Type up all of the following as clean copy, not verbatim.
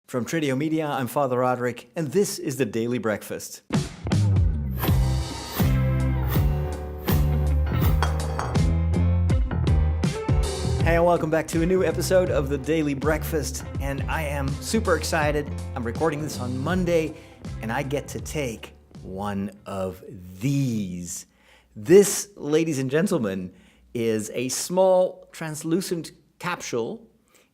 From Tradio Media, I'm Father Roderick, and this is the Daily Breakfast. Hey, and welcome back to a new episode of the Daily Breakfast, and I am super excited. I'm recording this on Monday, and I get to take one of these. This, ladies and gentlemen, is a small translucent capsule,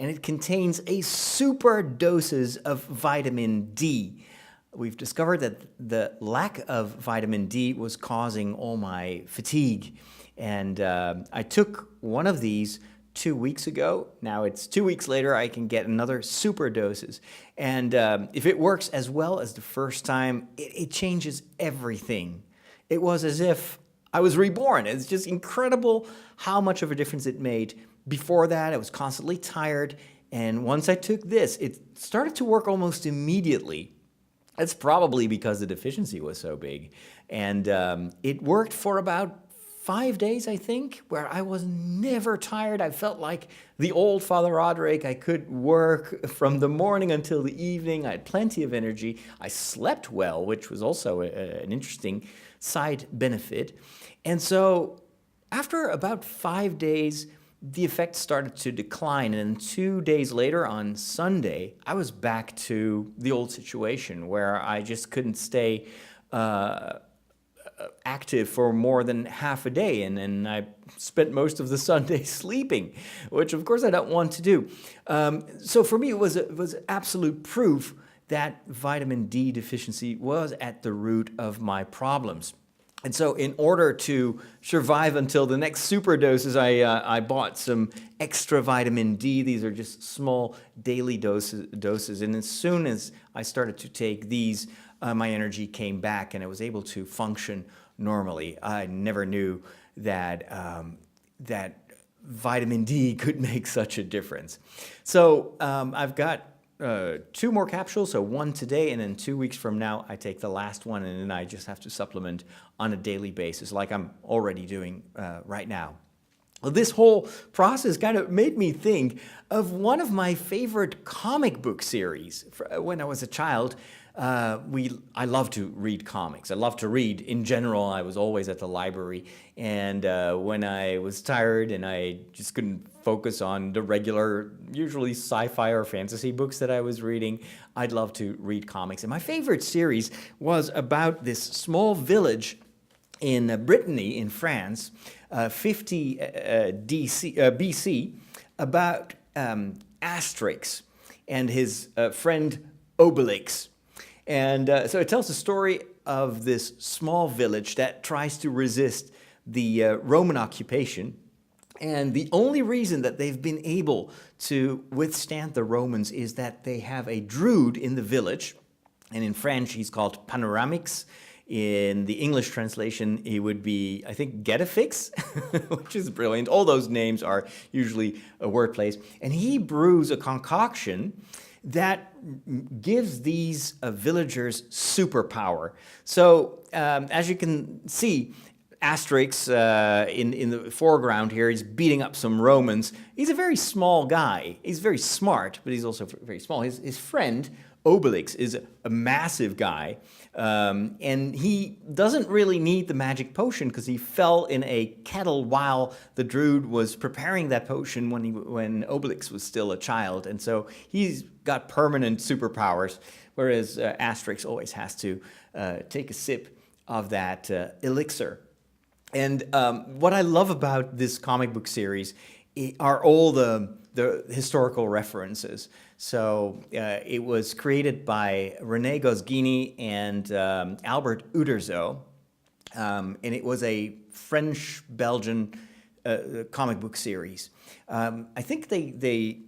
and it contains a super doses of vitamin D. We've discovered that the lack of vitamin D was causing all my fatigue, and I took one of these 2 weeks ago. Now it's 2 weeks later, I can get another super doses. And if it works as well as the first time, it changes everything. It was as if I was reborn. It's just incredible how much of a difference it made. Before that, I was constantly tired, and once I took this, it started to work almost immediately. That's probably because the deficiency was so big. And it worked for about 5 days, I think, where I was never tired. I felt like the old Father Roderick. I could work from the morning until the evening. I had plenty of energy. I slept well, which was also an interesting side benefit. And so after about 5 days, the effect started to decline, and then 2 days later on Sunday, I was back to the old situation where I just couldn't stay active for more than half a day, and I spent most of the Sunday sleeping, which of course I don't want to do. So for me, it was absolute proof that vitamin D deficiency was at the root of my problems. And so in order to survive until the next super doses, I bought some extra vitamin D. These are just small daily doses. And as soon as I started to take these, my energy came back and I was able to function normally. I never knew that, that vitamin D could make such a difference. So I've got 2 more capsules, so 1 today, and then 2 weeks from now, I take the last one, and then I just have to supplement on a daily basis, like I'm already doing right now. Well, this whole process kind of made me think of one of my favorite comic book series. When I was a child, I love to read comics. I love to read in general. I was always at the library, and when I was tired and I just couldn't focus on the regular, usually sci-fi or fantasy books that I was reading, I'd love to read comics. And my favorite series was about this small village in Brittany, in France, 50 BC, about Asterix and his friend Obelix. And so it tells the story of this small village that tries to resist the Roman occupation. And the only reason that they've been able to withstand the Romans is that they have a druid in the village. And in French, he's called Panoramix. In the English translation, he would be, I think, Getafix, which is brilliant. All those names are usually wordplays. And he brews a concoction that gives these villagers superpower. So as you can see, Asterix in the foreground here, he's beating up some Romans. He's a very small guy. He's very smart, but he's also very small. His friend, Obelix, is a massive guy, and he doesn't really need the magic potion because he fell in a kettle while the druid was preparing that potion when Obelix was still a child, and so he's got permanent superpowers, whereas Asterix always has to take a sip of that elixir. And what I love about this comic book series are all the historical references. So it was created by René Goscinny and Albert Uderzo, and it was a French-Belgian comic book series. I think they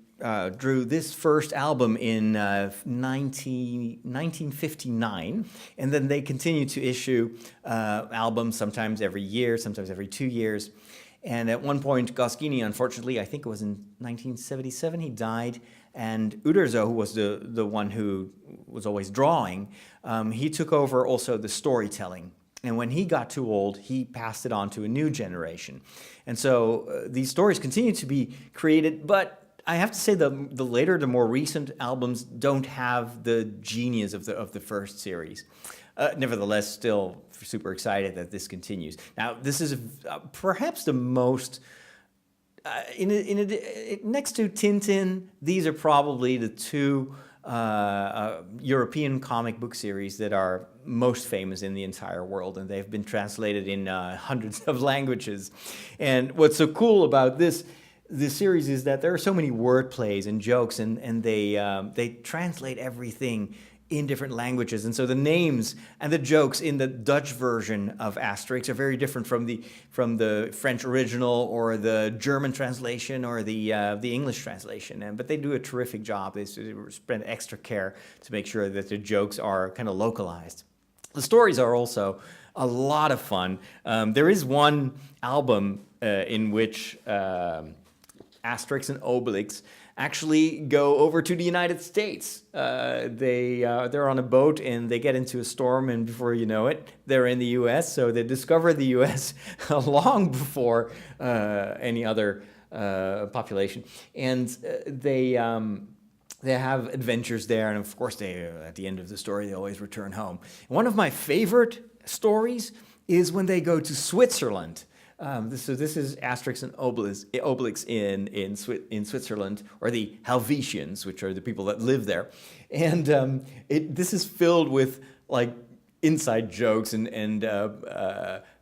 drew this first album in 1959, and then they continued to issue albums sometimes every year, sometimes every 2 years. And at one point, Goscinny, unfortunately, I think it was in 1977, he died. And Uderzo, who was the one who was always drawing, he took over also the storytelling. And when he got too old, he passed it on to a new generation. And so these stories continue to be created, but I have to say the later, the more recent albums don't have the genius of the first series. Nevertheless, still super excited that this continues. Now, this is perhaps the most next to Tintin. These are probably the two European comic book series that are most famous in the entire world, and they've been translated in hundreds of languages. And what's so cool about this series is that there are so many word plays and jokes, and they translate everything in different languages. And so the names and the jokes in the Dutch version of Asterix are very different from the French original or the German translation or the English translation. But they do a terrific job. They spend extra care to make sure that the jokes are kind of localized. The stories are also a lot of fun. There is one album in which Asterix and Obelix actually go over to the United States. They're on a boat and they get into a storm, and before you know it, they're in the U.S. So they discover the U.S. long before any other population, and they have adventures there. And of course, at the end of the story, they always return home. One of my favorite stories is when they go to Switzerland. So this is Asterix and Obelix in Switzerland, or the Helvetians, which are the people that live there. And this is filled with like inside jokes and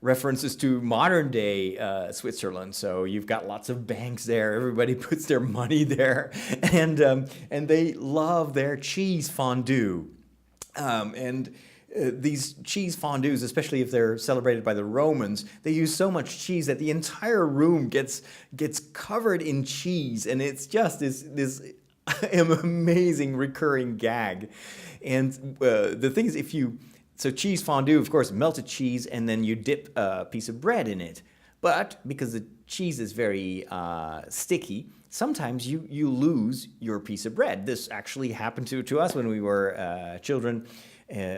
references to modern day Switzerland. So you've got lots of banks there. Everybody puts their money there, and they love their cheese fondue. These cheese fondues, especially if they're celebrated by the Romans, they use so much cheese that the entire room gets covered in cheese, and it's just this amazing recurring gag. And the thing is, so cheese fondue, of course, melted cheese, and then you dip a piece of bread in it. But because the cheese is very sticky, sometimes you lose your piece of bread. This actually happened to us when we were children.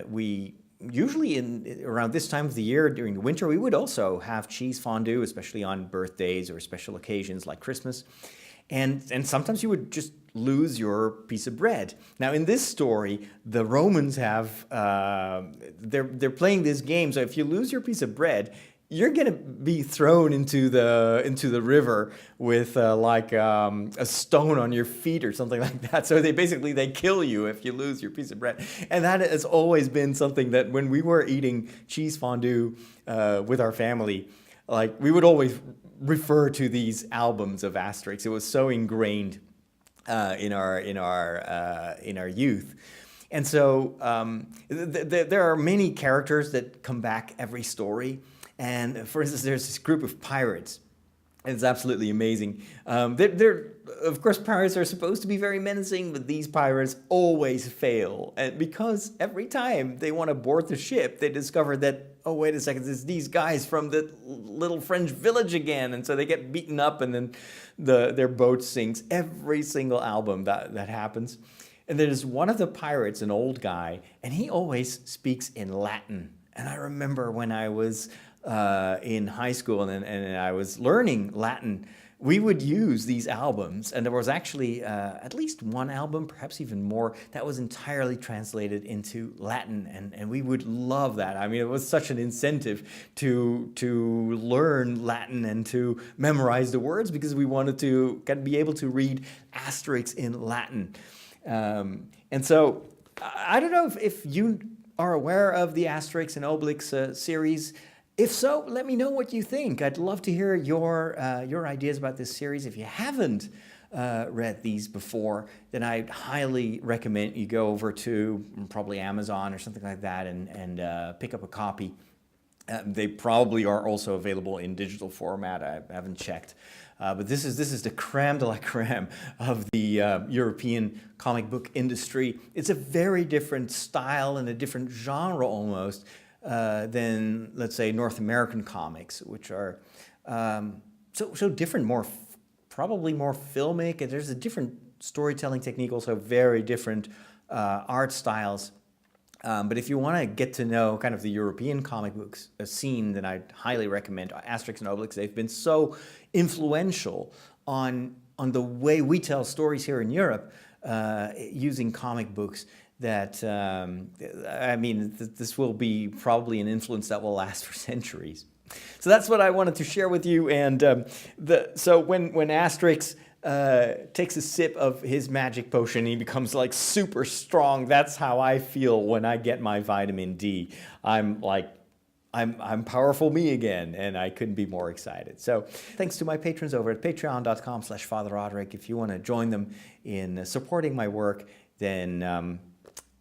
We usually around this time of the year during the winter, we would also have cheese fondue, especially on birthdays or special occasions like Christmas. And sometimes you would just lose your piece of bread. Now, in this story, the Romans have they're playing this game. So if you lose your piece of bread, you're gonna be thrown into the river with a stone on your feet or something like that. So they kill you if you lose your piece of bread. And that has always been something that when we were eating cheese fondue with our family, like we would always refer to these albums of Asterix. It was so ingrained in our youth. And so there are many characters that come back every story. And for instance, there's this group of pirates. It's absolutely amazing. Of course, pirates are supposed to be very menacing, but these pirates always fail. And because every time they want to board the ship, they discover that, oh, wait a second, it's these guys from the little French village again. And so they get beaten up, and then their boat sinks. Every single album that happens. And there's one of the pirates, an old guy, and he always speaks in Latin. And I remember when I was in high school and I was learning Latin, we would use these albums, and there was actually at least one album, perhaps even more, that was entirely translated into Latin, and we would love that. I mean, it was such an incentive to learn Latin and to memorize the words, because we wanted to be able to read Asterix in Latin. And so I don't know if you are aware of the Asterix and Obelix series. If so, let me know what you think. I'd love to hear your ideas about this series. If you haven't read these before, then I'd highly recommend you go over to probably Amazon or something like that and pick up a copy. They probably are also available in digital format. I haven't checked. But this is the creme de la creme of the European comic book industry. It's a very different style and a different genre almost than, let's say, North American comics, which are so different, probably more filmic, and there's a different storytelling technique, also very different art styles. But if you want to get to know kind of the European comic books scene, then I'd highly recommend Asterix and Obelix. They've been so influential on on the way we tell stories here in Europe using comic books that, I mean, this will be probably an influence that will last for centuries. So that's what I wanted to share with you. And so when Asterix takes a sip of his magic potion, he becomes like super strong. That's how I feel when I get my vitamin D. I'm powerful me again, and I couldn't be more excited. So thanks to my patrons over at patreon.com/Father Roderick. If you want to join them in supporting my work, then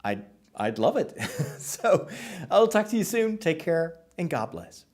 I'd love it. So I'll talk to you soon. Take care, and God bless.